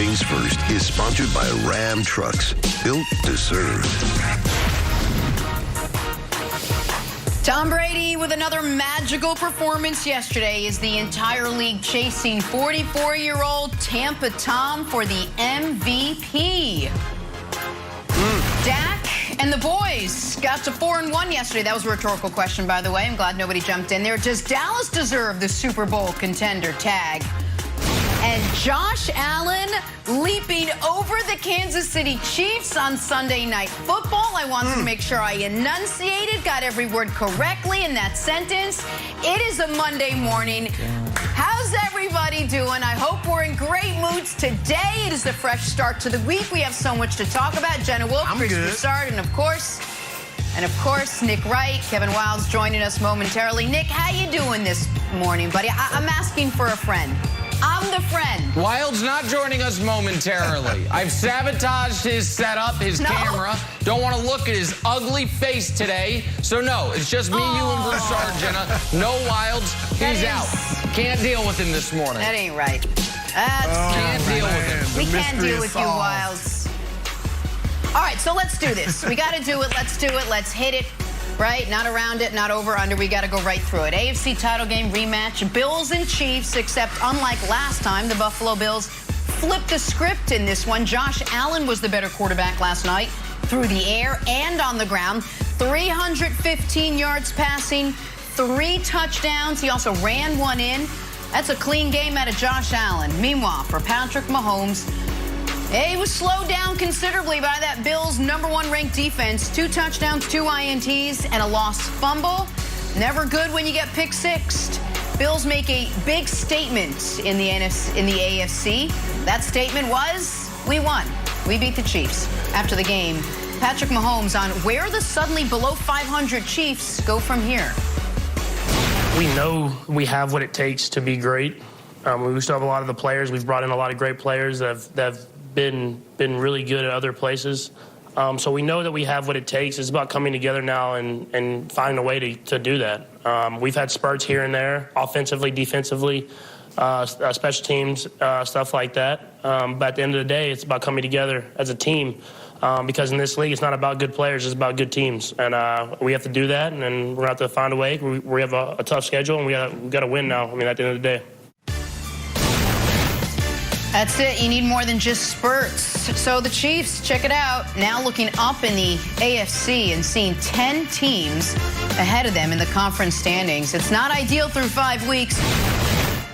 Things First is sponsored by Ram Trucks, built to serve. Tom Brady with another magical performance yesterday is the entire league chasing 44-year-old Tampa Tom for the MVP. Dak and the boys got to 4-1 yesterday. That was a rhetorical question, by the way. I'm glad nobody jumped in there. Does Dallas deserve the Super Bowl contender tag? And Josh Allen leaping over the Kansas City Chiefs on Sunday Night Football. I wanted to make sure I enunciated, got every word correctly in that sentence. It is a Monday morning. How's everybody doing? I hope we're in great moods today. It is a fresh start to the week. We have so much to talk about. Jenna Wolf, Chris Broussard, and of course, Nick Wright. Kevin Wilde's joining us momentarily. Nick, how you doing this morning, buddy? I'm asking for a friend. I'm the friend. Wild's not joining us momentarily. I've sabotaged his setup, his camera. Don't want to look at his ugly face today. So no, it's just me, you, and Broussard, Jenna. No Wilds. He's out. Can't deal with him this morning. That ain't right. Can't deal with him. We can't deal with you, Wilds. All right, so let's do this. We got to do it. Let's do it. Let's hit it. Right? Not around it, not over, under. We got to go right through it. AFC title game rematch, Bills and Chiefs, except unlike last time, the Buffalo Bills flipped the script in this one. Josh Allen was the better quarterback last night through the air and on the ground. 315 yards passing, 3 touchdowns. He also ran one in. That's a clean game out of Josh Allen. Meanwhile, for Patrick Mahomes, he was slowed down considerably by that Bills' #1 ranked defense. 2 touchdowns, 2 INTs, and a lost fumble. Never good when you get pick sixed. Bills make a big statement in the AFC. That statement was, we won. We beat the Chiefs. After the game, Patrick Mahomes on where the suddenly below 500 Chiefs go from here. We know we have what it takes to be great. We still have a lot of the players. We've brought in a lot of great players that have been really good at other places. So we know that we have what it takes. It's about coming together now and finding a way to do that. We've had spurts here and there, offensively, defensively, special teams, stuff like that. But at the end of the day, it's about coming together as a team. Because in this league, it's not about good players, it's about good teams. And we have to do that, and then we're going to have to find a way. We have a tough schedule, and we got to win now, at the end of the day. That's it. You need more than just spurts. So the Chiefs, check it out, now looking up in the AFC and seeing 10 teams ahead of them in the conference standings. It's not ideal through 5 weeks.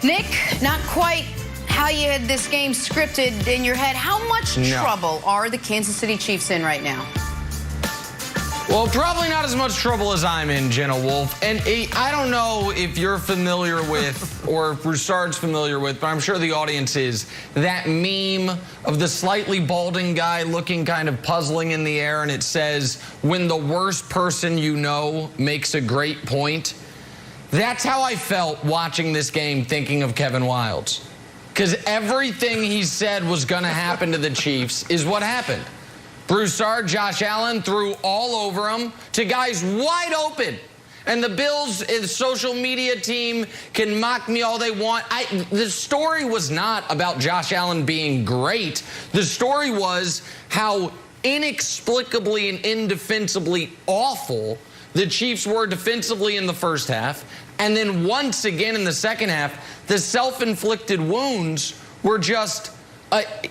Nick, not quite how you had this game scripted in your head. How much trouble are the Kansas City Chiefs in right now? Well, probably not as much trouble as I'm in, Jenna Wolf. And I don't know if you're familiar with, or if Broussard's familiar with, but I'm sure the audience is, that meme of the slightly balding guy looking kind of puzzling in the air, and it says, when the worst person you know makes a great point. That's how I felt watching this game, thinking of Kevin Wildes. Because everything he said was going to happen to the Chiefs is what happened. Broussard, Josh Allen threw all over him to guys wide open. And the Bills' social media team can mock me all they want. The story was not about Josh Allen being great. The story was how inexplicably and indefensibly awful the Chiefs were defensively in the first half. And then once again in the second half, the self-inflicted wounds were just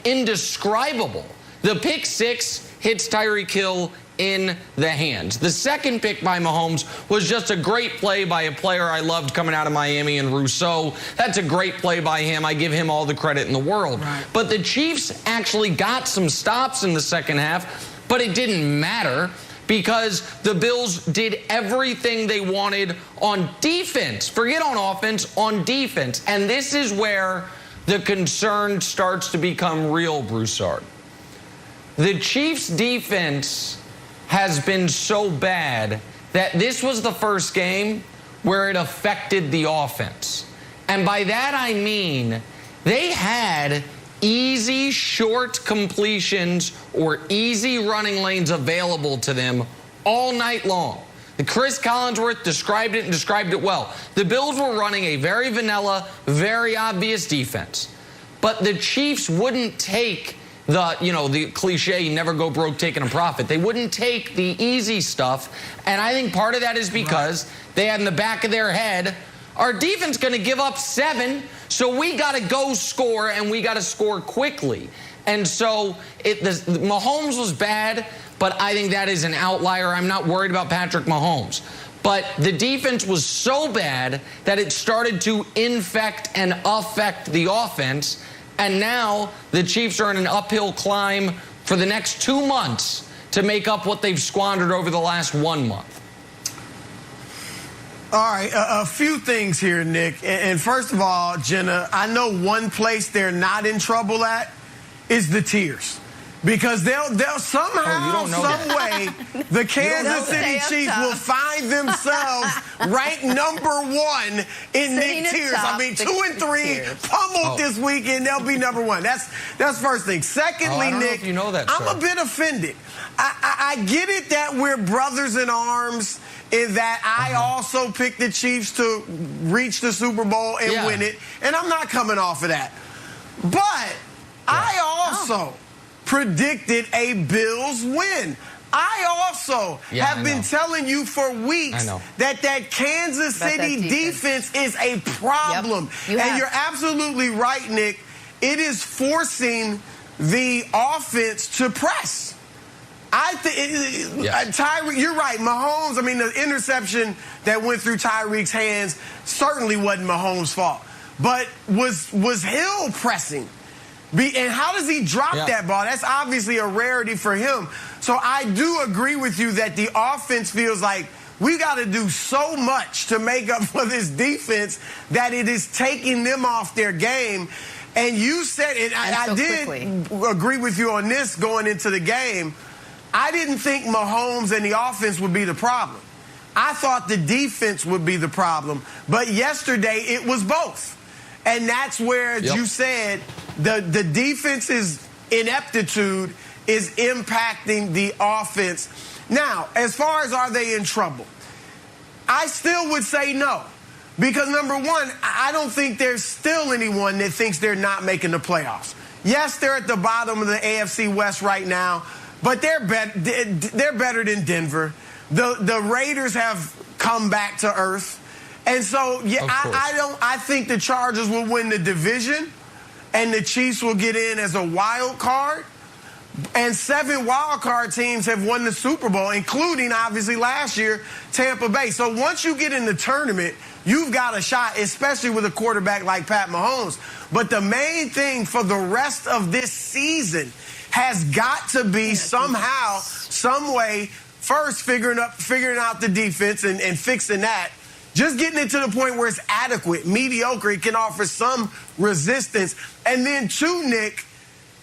indescribable. The pick six hits Tyreek Hill in the hands. The second pick by Mahomes was just a great play by a player I loved coming out of Miami, and Rousseau. That's a great play by him. I give him all the credit in the world. Right. But the Chiefs actually got some stops in the second half, but it didn't matter because the Bills did everything they wanted on defense. Forget on offense, on defense. And this is where the concern starts to become real, Broussard. The Chiefs' defense has been so bad that this was the first game where it affected the offense. And by that I mean they had easy short completions or easy running lanes available to them all night long. Chris Collinsworth described it and described it well. The Bills were running a very vanilla, very obvious defense. but the Chiefs wouldn't take the cliche, never go broke taking a profit. They wouldn't take the easy stuff. And I think part of that is because they had in the back of their head, our defense going to give up 7, so we got to go score, and we got to score quickly. And so Mahomes was bad, but I think that is an outlier. I'm not worried about Patrick Mahomes. But the defense was so bad that it started to infect and affect the offense. And now the Chiefs are in an uphill climb for the next 2 months to make up what they've squandered over the last 1 month. All right, a few things here, Nick. And first of all, Jenna, I know one place they're not in trouble at is the tiers. Because they'll somehow, some way, the Kansas City Chiefs will find themselves ranked #1 in Nick tiers. I mean, 2 and 3 pummeled this weekend. They'll be #1. That's first thing. Secondly, Nick, I'm a bit offended. I get it that we're brothers in arms in that I also picked the Chiefs to reach the Super Bowl and win it, and I'm not coming off of that. But I also predicted a Bills win. I also have been telling you for weeks that Kansas City defense is a problem. Yep. And you're absolutely right, Nick. It is forcing the offense to press. I think Tyreek, you're right. Mahomes, I mean, the interception that went through Tyreek's hands certainly wasn't Mahomes' fault, but was Hill pressing. And how does he drop that ball? That's obviously a rarity for him. So I do agree with you that the offense feels like we got to do so much to make up for this defense that it is taking them off their game. And you said, and I did agree with you on this going into the game. I didn't think Mahomes and the offense would be the problem. I thought the defense would be the problem. But yesterday it was both. And that's where, as you said, the defense's ineptitude is impacting the offense. Now, as far as are they in trouble, I still would say no. Because, number one, I don't think there's still anyone that thinks they're not making the playoffs. Yes, they're at the bottom of the AFC West right now, but they're better than Denver. The Raiders have come back to earth. And so, I think the Chargers will win the division, and the Chiefs will get in as a wild card. And 7 wild card teams have won the Super Bowl, including, obviously, last year, Tampa Bay. So once you get in the tournament, you've got a shot, especially with a quarterback like Pat Mahomes. But the main thing for the rest of this season has got to be somehow, some way, first figuring out the defense and fixing that. Just getting it to the point where it's adequate, mediocre, it can offer some resistance. And then, two, Nick,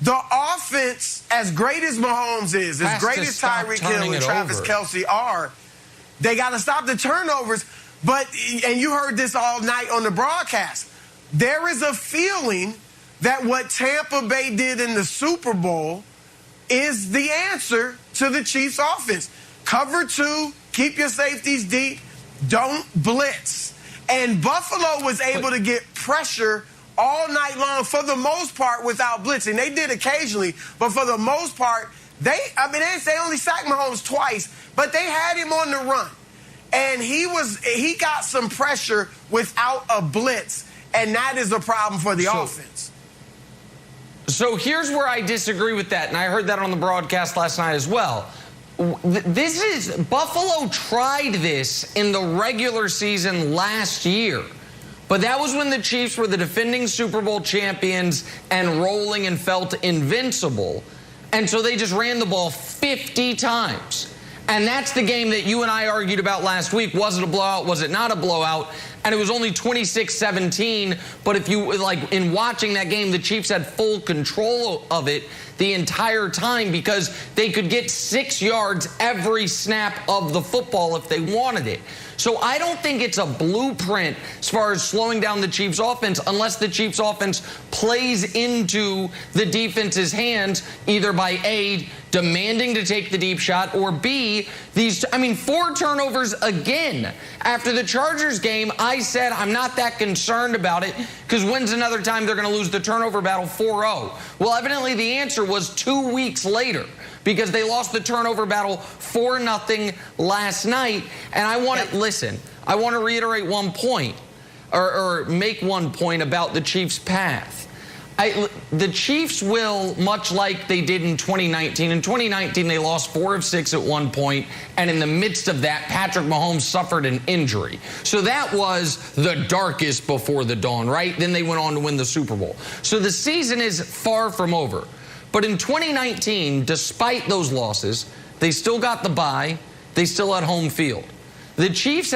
the offense, as great as Mahomes is, as great as Tyreek Hill and Travis Kelce are, they got to stop the turnovers. But, and you heard this all night on the broadcast, there is a feeling that what Tampa Bay did in the Super Bowl is the answer to the Chiefs' offense. Cover 2, keep your safeties deep. Don't blitz. And Buffalo was able to get pressure all night long for the most part without blitzing. They did occasionally, but for the most part, they only sacked Mahomes twice, but they had him on the run. And he got some pressure without a blitz, and that is a problem for the offense. So here's where I disagree with that, and I heard that on the broadcast last night as well. Buffalo tried this in the regular season last year, but that was when the Chiefs were the defending Super Bowl champions and rolling and felt invincible. And so they just ran the ball 50 times. And that's the game that you and I argued about last week. Was it a blowout? Was it not a blowout? And it was only 26-17. But if you, in watching that game, the Chiefs had full control of it the entire time because they could get 6 yards every snap of the football if they wanted it. So I don't think it's a blueprint as far as slowing down the Chiefs' offense unless the Chiefs' offense plays into the defense's hands, either by A, demanding to take the deep shot, or B, 4 turnovers again. After the Chargers game, I said I'm not that concerned about it because when's another time they're going to lose the turnover battle 4-0? Well, evidently the answer was 2 weeks later because they lost the turnover battle 4-0 last night. And I want to, listen, I want to reiterate one point or make one point about the Chiefs' path. The Chiefs will, much like they did in 2019. In 2019, they lost 4 of 6 at one point, and in the midst of that, Patrick Mahomes suffered an injury. So that was the darkest before the dawn, right? Then they went on to win the Super Bowl. So the season is far from over. But in 2019, despite those losses, they still got the bye. They still had home field. The Chiefs